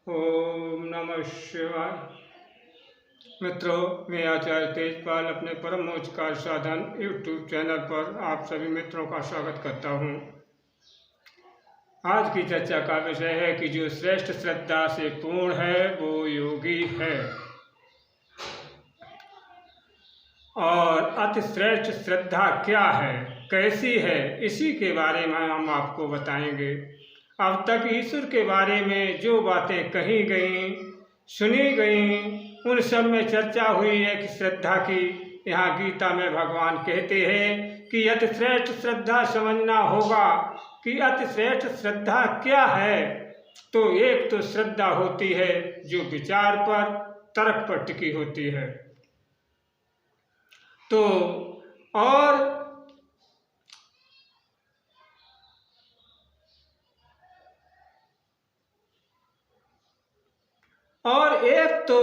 ओम नमः शिवाय। मित्रों, मैं आचार्य तेजपाल अपने परम मोक्ष का साधन यूट्यूब चैनल पर आप सभी मित्रों का स्वागत करता हूँ। आज की चर्चा का विषय है कि जो श्रेष्ठ श्रद्धा से पूर्ण है वो योगी है, और अति श्रेष्ठ श्रद्धा क्या है, कैसी है, इसी के बारे में हम आपको बताएंगे। अब तक ईश्वर के बारे में जो बातें कही गई, सुनी गई, उन सब में चर्चा हुई है कि श्रद्धा की। यहाँ गीता में भगवान कहते हैं कि अति श्रेष्ठ श्रद्धा समझना होगा कि अति श्रेष्ठ श्रद्धा क्या है। तो एक तो श्रद्धा होती है जो विचार पर, तर्क पर टिकी होती है। तो और एक तो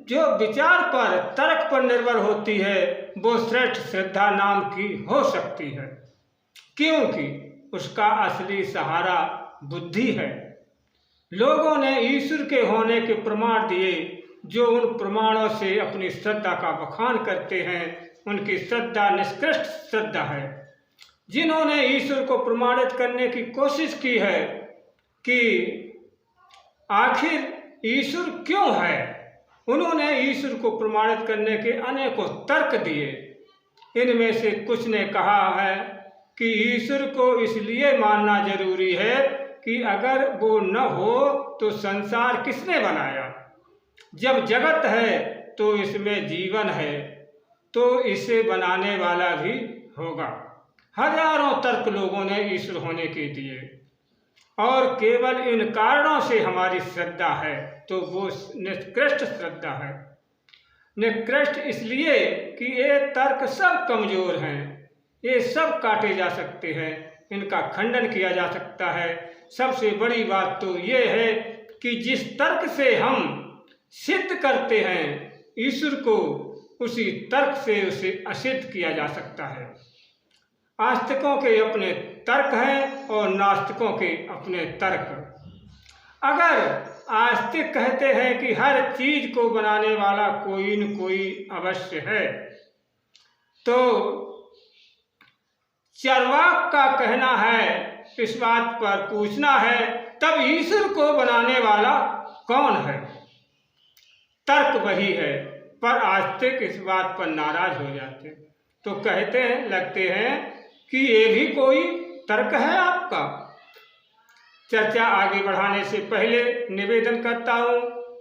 जो विचार पर, तर्क पर निर्भर होती है, वो श्रेष्ठ श्रद्धा नाम की हो सकती है, क्योंकि उसका असली सहारा बुद्धि है। लोगों ने ईश्वर के होने के प्रमाण दिए, जो उन प्रमाणों से अपनी श्रद्धा का बखान करते हैं, उनकी श्रद्धा निष्कृष्ट श्रद्धा है। जिन्होंने ईश्वर को प्रमाणित करने की कोशिश की है कि आखिर ईश्वर क्यों है, उन्होंने ईश्वर को प्रमाणित करने के अनेकों तर्क दिए। इनमें से कुछ ने कहा है कि ईश्वर को इसलिए मानना जरूरी है कि अगर वो न हो तो संसार किसने बनाया। जब जगत है तो इसमें जीवन है, तो इसे बनाने वाला भी होगा। हजारों तर्क लोगों ने ईश्वर होने के दिए, और केवल इन कारणों से हमारी श्रद्धा है, तो वो निकृष्ट श्रद्धा है। निकृष्ट इसलिए कि ये तर्क सब कमजोर हैं, ये सब काटे जा सकते हैं, इनका खंडन किया जा सकता है। सबसे बड़ी बात तो ये है कि जिस तर्क से हम सिद्ध करते हैं ईश्वर को, उसी तर्क से उसे असिद्ध किया जा सकता है। आस्तिकों के अपने तर्क हैं और नास्तिकों के अपने तर्क। अगर आस्तिक कहते हैं कि हर चीज को बनाने वाला कोई न कोई अवश्य है, तो चरवाक का कहना है, इस बात पर पूछना है, तब ईश्वर को बनाने वाला कौन है? तर्क वही है, पर आस्तिक इस बात पर नाराज हो जाते, तो कहते हैं, लगते हैं कि ये भी कोई तर्क है आपका। चर्चा आगे बढ़ाने से पहले निवेदन करता हूँ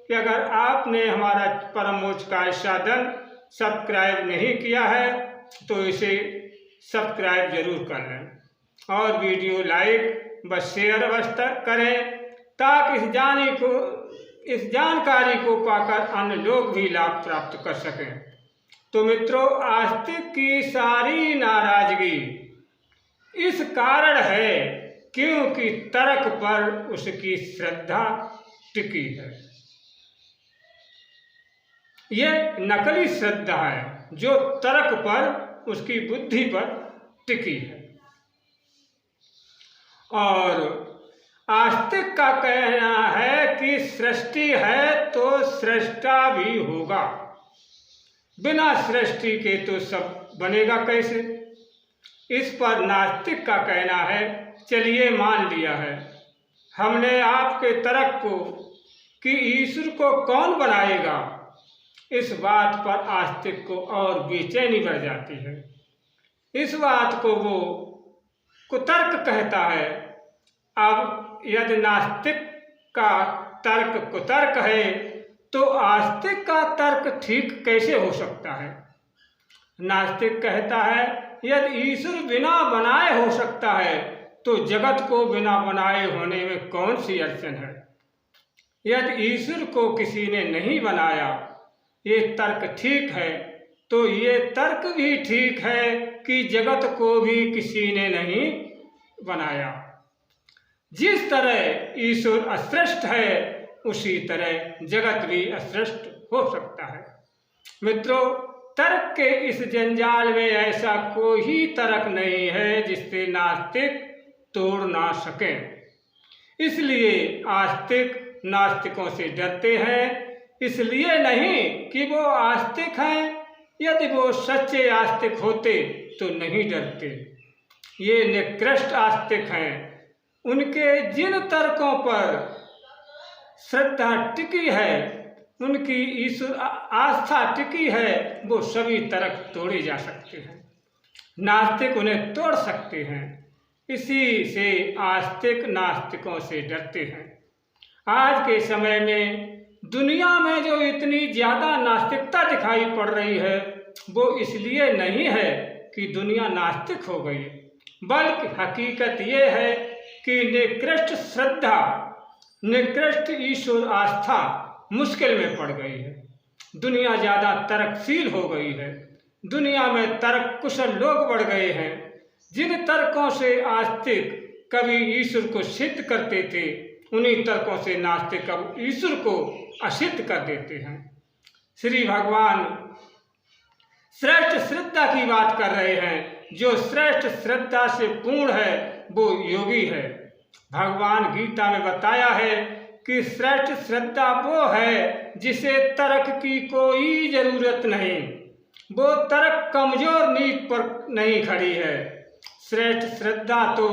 कि अगर आपने हमारा परम मोक्ष का साधन सब्सक्राइब नहीं किया है तो इसे सब्सक्राइब जरूर कर लें, और वीडियो लाइक व शेयर अवश्य करें, ताकि इस जानकारी को पाकर अन्य लोग भी लाभ प्राप्त कर सकें। तो मित्रों, आस्तिक की सारी नाराजगी इस कारण है क्योंकि तर्क पर उसकी श्रद्धा टिकी है। यह नकली श्रद्धा है जो तर्क पर, उसकी बुद्धि पर टिकी है। और आस्तिक का कहना है कि सृष्टि है तो सृष्टा भी होगा, बिना सृष्टि के तो सब बनेगा कैसे। इस पर नास्तिक का कहना है, चलिए मान लिया है हमने आपके तर्क को कि ईश्वर को कौन बनाएगा। इस बात पर आस्तिक को और बेचैनी बढ़ जाती है। इस बात को वो कुतर्क कहता है। अब यदि नास्तिक का तर्क कुतर्क है, तो आस्तिक का तर्क ठीक कैसे हो सकता है? नास्तिक कहता है, यदि ईश्वर बिना बनाए हो सकता है, तो जगत को बिना बनाए होने में कौन सी अड़चन है। यदि ईश्वर को किसी ने नहीं बनाया, ये तर्क ठीक है, तो ये तर्क भी ठीक है कि जगत को भी किसी ने नहीं बनाया। जिस तरह ईश्वर अश्रेष्ठ है, उसी तरह जगत भी अश्रेष्ठ हो सकता है। मित्रों, तर्क के इस जंजाल में ऐसा कोई तर्क नहीं है जिससे नास्तिक तोड़ ना सके। इसलिए आस्तिक नास्तिकों से डरते हैं, इसलिए नहीं कि वो आस्तिक हैं। यदि वो सच्चे आस्तिक होते तो नहीं डरते। ये निकृष्ट आस्तिक हैं। उनके जिन तर्कों पर श्रद्धा टिकी है, उनकी ईश्वर आस्था टिकी है, वो सभी तर्क तोड़े जा सकते हैं। नास्तिक उन्हें तोड़ सकते हैं। इसी से आस्तिक नास्तिकों से डरते हैं। आज के समय में दुनिया में जो इतनी ज़्यादा नास्तिकता दिखाई पड़ रही है, वो इसलिए नहीं है कि दुनिया नास्तिक हो गई, बल्कि हकीकत ये है कि निकृष्ट श्रद्धा, निकृष्ट ईश्वर आस्था मुश्किल में पड़ गई है। दुनिया ज़्यादा तर्कशील हो गई है। दुनिया में तर्क कुशल लोग बढ़ गए हैं। जिन तर्कों से आस्तिक कभी ईश्वर को सिद्ध करते थे, उन्हीं तर्कों से नास्तिक अब ईश्वर को असिद्ध कर देते हैं। श्री भगवान श्रेष्ठ श्रद्धा की बात कर रहे हैं। जो श्रेष्ठ श्रद्धा से पूर्ण है वो योगी है। भगवान गीता में बताया है कि श्रेष्ठ श्रद्धा वो है जिसे तर्क की कोई जरूरत नहीं, वो तर्क कमजोर नींव पर नहीं खड़ी है। श्रेष्ठ श्रद्धा तो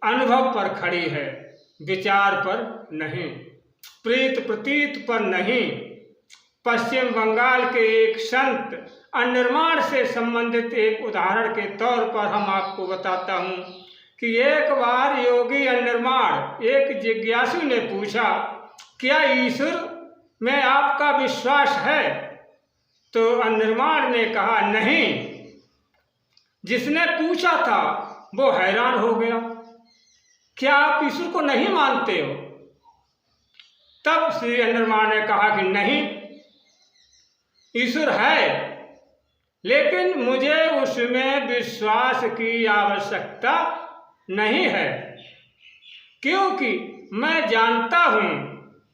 अनुभव पर खड़ी है, विचार पर नहीं, प्रीत प्रतीत पर नहीं। पश्चिम बंगाल के एक संत अनिर्माण से संबंधित एक उदाहरण के तौर पर हम आपको बताता हूँ कि एक बार योगी अनिर्माण एक जिज्ञासु ने पूछा, क्या ईश्वर में आपका विश्वास है? तो अनिर्माण ने कहा, नहीं। जिसने पूछा था वो हैरान हो गया, क्या आप ईश्वर को नहीं मानते हो? तब श्री अनिर्माण ने कहा कि नहीं, ईश्वर है, लेकिन मुझे उसमें विश्वास की आवश्यकता नहीं है, क्योंकि मैं जानता हूँ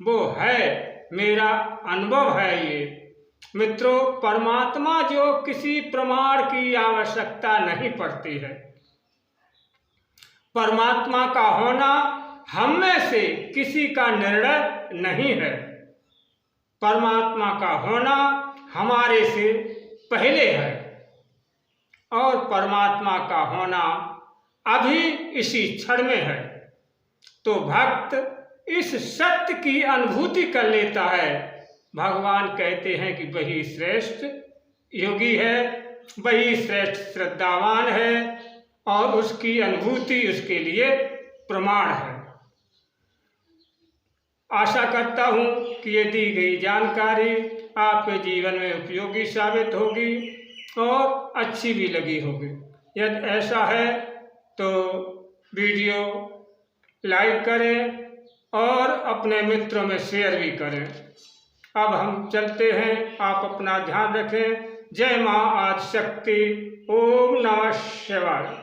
वो है, मेरा अनुभव है ये। मित्रों, परमात्मा जो किसी प्रमाण की आवश्यकता नहीं पड़ती है। परमात्मा का होना हम में से किसी का निर्णय नहीं है। परमात्मा का होना हमारे से पहले है और परमात्मा का होना अभी इसी क्षण में है। तो भक्त इस सत्य की अनुभूति कर लेता है। भगवान कहते हैं कि वही श्रेष्ठ योगी है, वही श्रेष्ठ श्रद्धावान है और उसकी अनुभूति उसके लिए प्रमाण है। आशा करता हूँ कि ये दी गई जानकारी आपके जीवन में उपयोगी साबित होगी और अच्छी भी लगी होगी। यदि ऐसा है तो वीडियो लाइक करें और अपने मित्रों में शेयर भी करें। अब हम चलते हैं, आप अपना ध्यान रखें। जय माँ आदिशक्ति। ओम नमः शिवाय।